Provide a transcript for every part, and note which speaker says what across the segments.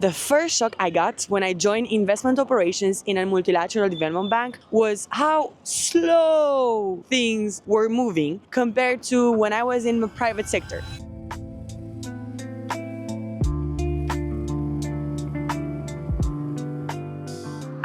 Speaker 1: The first shock I got when I joined investment operations in a multilateral development bank was how slow things were moving compared to when I was in the private sector.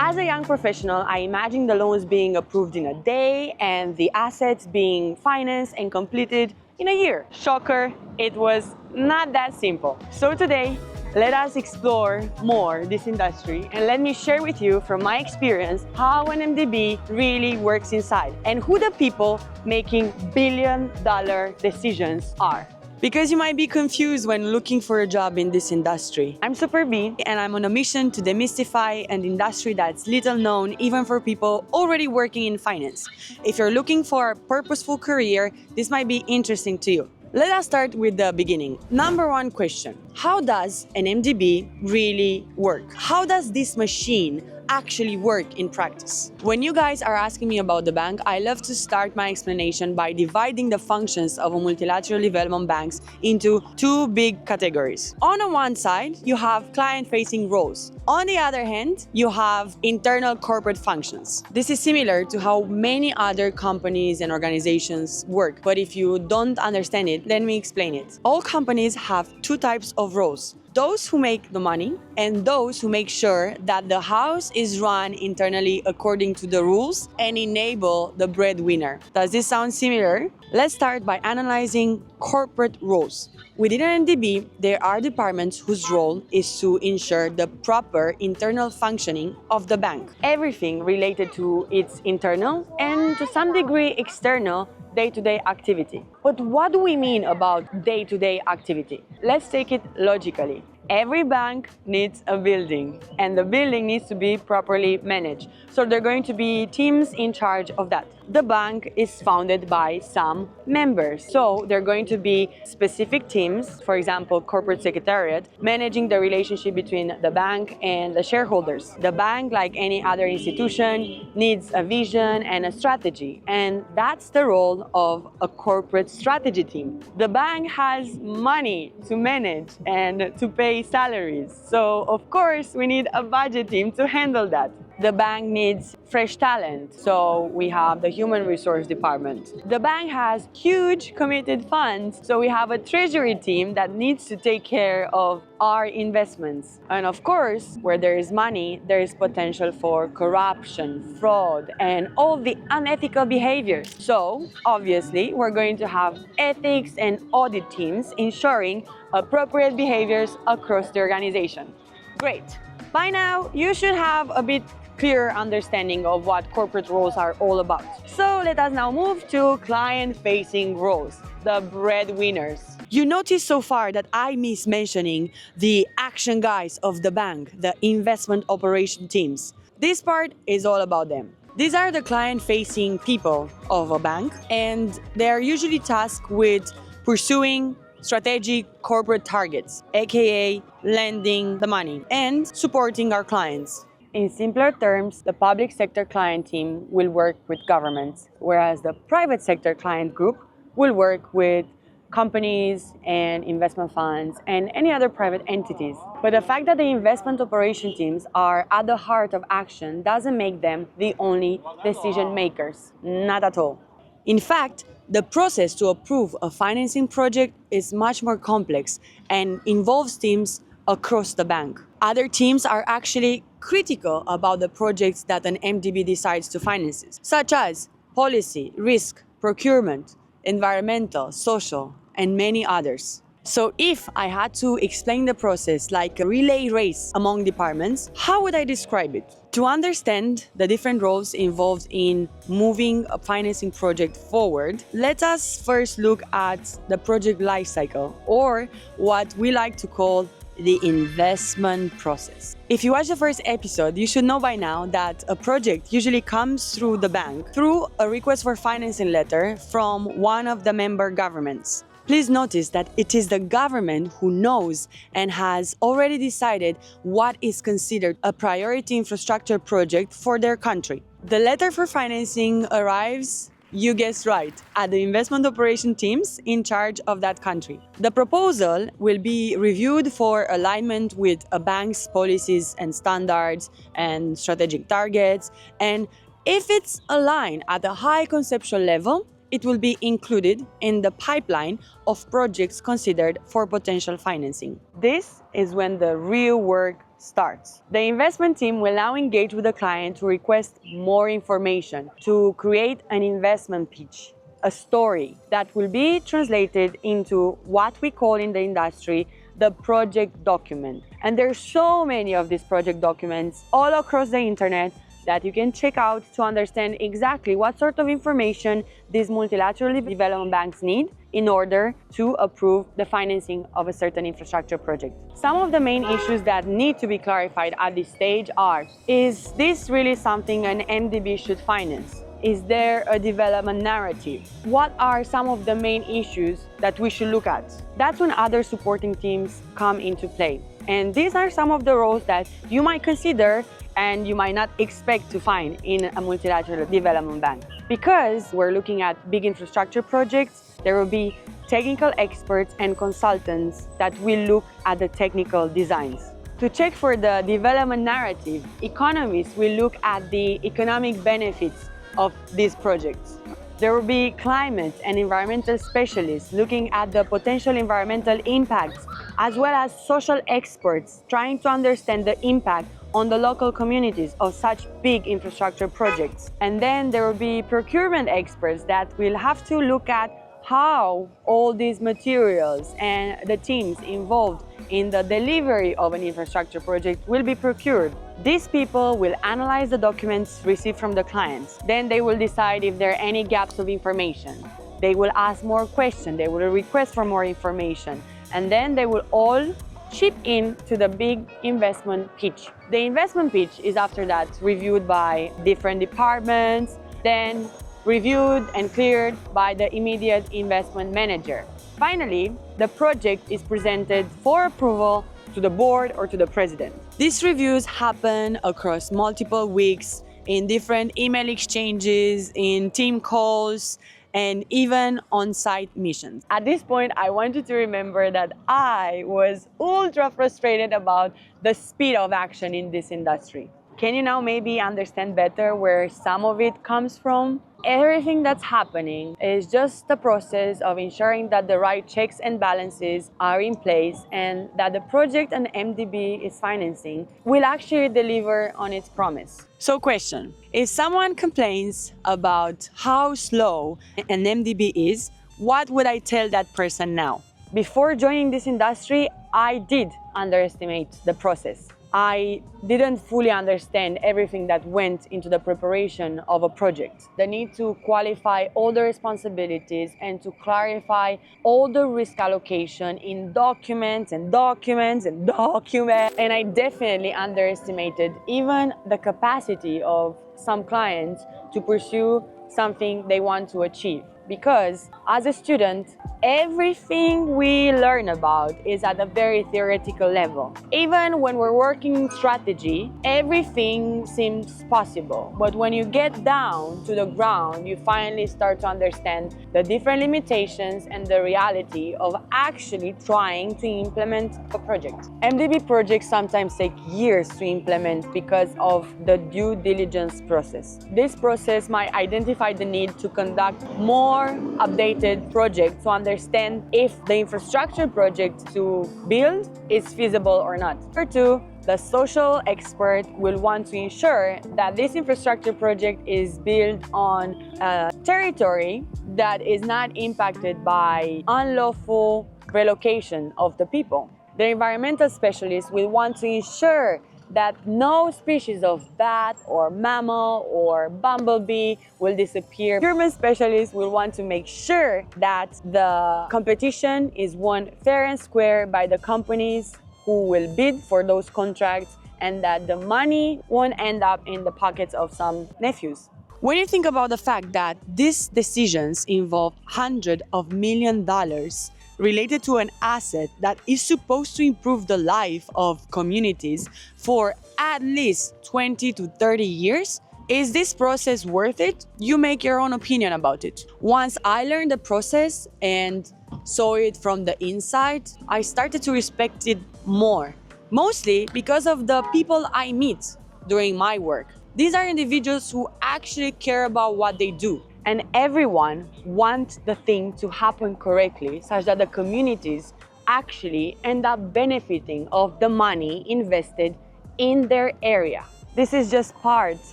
Speaker 1: As a young professional, I imagined the loans being approved in a day and the assets being financed and completed in a year. Shocker, it was not that simple. So today, let us explore more this industry and let me share with you from my experience how an MDB really works inside and who the people making billion-dollar decisions are. Because you might be confused when looking for a job in this industry. I'm Super B, and I'm on a mission to demystify an industry that's little known even for people already working in finance. If you're looking for a purposeful career, this might be interesting to you. Let us start with the beginning. Number one question: how does an MDB really work? How does this machine actually work in practice? When you guys are asking me about the bank, I love to start my explanation by dividing the functions of a multilateral development banks into two big categories. On the one side, you have client-facing roles. On the other hand, you have internal corporate functions. This is similar to how many other companies and organizations work, but if you don't understand it, let me explain it. All companies have two types of roles: those who make the money and those who make sure that the house is run internally according to the rules and enable the breadwinner. Does this sound similar? Let's start by analyzing corporate roles. Within an MDB, there are departments whose role is to ensure the proper internal functioning of the bank. Everything related to its internal and to some degree external day-to-day activity. But what do we mean about day-to-day activity? Let's take it logically. Every bank needs a building, and the building needs to be properly managed. So there are going to be teams in charge of that. The bank is founded by some members. So there are going to be specific teams, for example, corporate secretariat, managing the relationship between the bank and the shareholders. The bank, like any other institution, needs a vision and a strategy, and that's the role of a corporate strategy team. The bank has money to manage and to pay salaries. So of course, we need a budget team to handle that. The bank needs fresh talent, so we have the human resource department. The bank has huge committed funds, so we have a treasury team that needs to take care of our investments. And of course, where there is money, there is potential for corruption, fraud, and all the unethical behaviors. So obviously, we're going to have ethics and audit teams ensuring appropriate behaviors across the organization. Great. By now, you should have a bit clearer understanding of what corporate roles are all about. So let us now move to client-facing roles, the breadwinners. You notice so far that I miss mentioning the action guys of the bank, the investment operation teams. This part is all about them. These are the client-facing people of a bank, and they are usually tasked with pursuing strategic corporate targets, aka lending the money and supporting our clients. In simpler terms, the public sector client team will work with governments, whereas the private sector client group will work with companies and investment funds and any other private entities. But the fact that the investment operation teams are at the heart of action doesn't make them the only decision makers. Not at all. In fact, the process to approve a financing project is much more complex and involves teams across the bank. Other teams are actually critical about the projects that an MDB decides to finance, such as policy, risk, procurement, environmental, social, and many others. So if I had to explain the process like a relay race among departments, how would I describe it? To understand the different roles involved in moving a financing project forward, let us first look at the project lifecycle, or what we like to call the investment process. If you watch the first episode, you should know by now that a project usually comes through the bank through a request for financing letter from one of the member governments. Please notice that it is the government who knows and has already decided what is considered a priority infrastructure project for their country. The letter for financing arrives You guessed right, at the investment operation teams in charge of that country. The proposal will be reviewed for alignment with a bank's policies and standards and strategic targets, and if it's aligned at a high conceptual level, it will be included in the pipeline of projects considered for potential financing. This is when the real work starts. The investment team will now engage with the client to request more information, to create an investment pitch, a story that will be translated into what we call in the industry the project document. And there's so many of these project documents all across the internet that you can check out to understand exactly what sort of information these multilateral development banks need in order to approve the financing of a certain infrastructure project. Some of the main issues that need to be clarified at this stage are: is this really something an MDB should finance? Is there a development narrative? What are some of the main issues that we should look at? That's when other supporting teams come into play. And these are some of the roles that you might consider and you might not expect to find in a multilateral development bank. Because we're looking at big infrastructure projects, there will be technical experts and consultants that will look at the technical designs. To check for the development narrative, economists will look at the economic benefits of these projects. There will be climate and environmental specialists looking at the potential environmental impacts, as well as social experts trying to understand the impact on the local communities of such big infrastructure projects. And then there will be procurement experts that will have to look at how all these materials and the teams involved in the delivery of an infrastructure project will be procured. These people will analyze the documents received from the clients. Then they will decide if there are any gaps of information. They will ask more questions, they will request for more information, and then they will all chip in to the big investment pitch. The investment pitch is after that reviewed by different departments, then reviewed and cleared by the immediate investment manager. Finally, the project is presented for approval to the board or to the president. These reviews happen across multiple weeks in different email exchanges, in team calls, and even on-site missions. At this point, I want you to remember that I was ultra frustrated about the speed of action in this industry. Can you now maybe understand better where some of it comes from? Everything that's happening is just the process of ensuring that the right checks and balances are in place and that the project an MDB is financing will actually deliver on its promise. So question, if someone complains about how slow an MDB is, what would I tell that person now? Before joining this industry, I did underestimate the process. I didn't fully understand everything that went into the preparation of a project. The need to qualify all the responsibilities and to clarify all the risk allocation in documents. And I definitely underestimated even the capacity of some clients to pursue something they want to achieve. Because as a student, everything we learn about is at a very theoretical level. Even when we're working in strategy, everything seems possible. But when you get down to the ground, you finally start to understand the different limitations and the reality of actually trying to implement a project. MDB projects sometimes take years to implement because of the due diligence process. This process might identify the need to conduct more updated projects to understand if the infrastructure project to build is feasible or not. Number two, the social expert will want to ensure that this infrastructure project is built on a territory that is not impacted by unlawful relocation of the people. The environmental specialist will want to ensure that no species of bat or mammal or bumblebee will disappear. Procurement specialists will want to make sure that the competition is won fair and square by the companies who will bid for those contracts and that the money won't end up in the pockets of some nephews. When you think about the fact that these decisions involve hundreds of $millions related to an asset that is supposed to improve the life of communities for at least 20 to 30 years, Is this process worth it? You make your own opinion about it. Once I learned the process and saw it from the inside, I started to respect it more. Mostly because of the people I meet during my work. These are individuals who actually care about what they do. And everyone wants the thing to happen correctly such that the communities actually end up benefiting of the money invested in their area. This is just part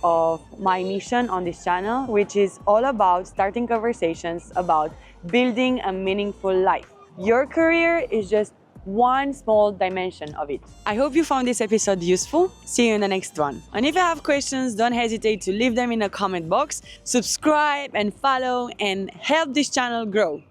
Speaker 1: of my mission on this channel, which is all about starting conversations about building a meaningful life. Your career is just one small dimension of it. I hope you found this episode useful. See you in the next one. And if you have questions, don't hesitate to leave them in the comment box. Subscribe and follow and help this channel grow.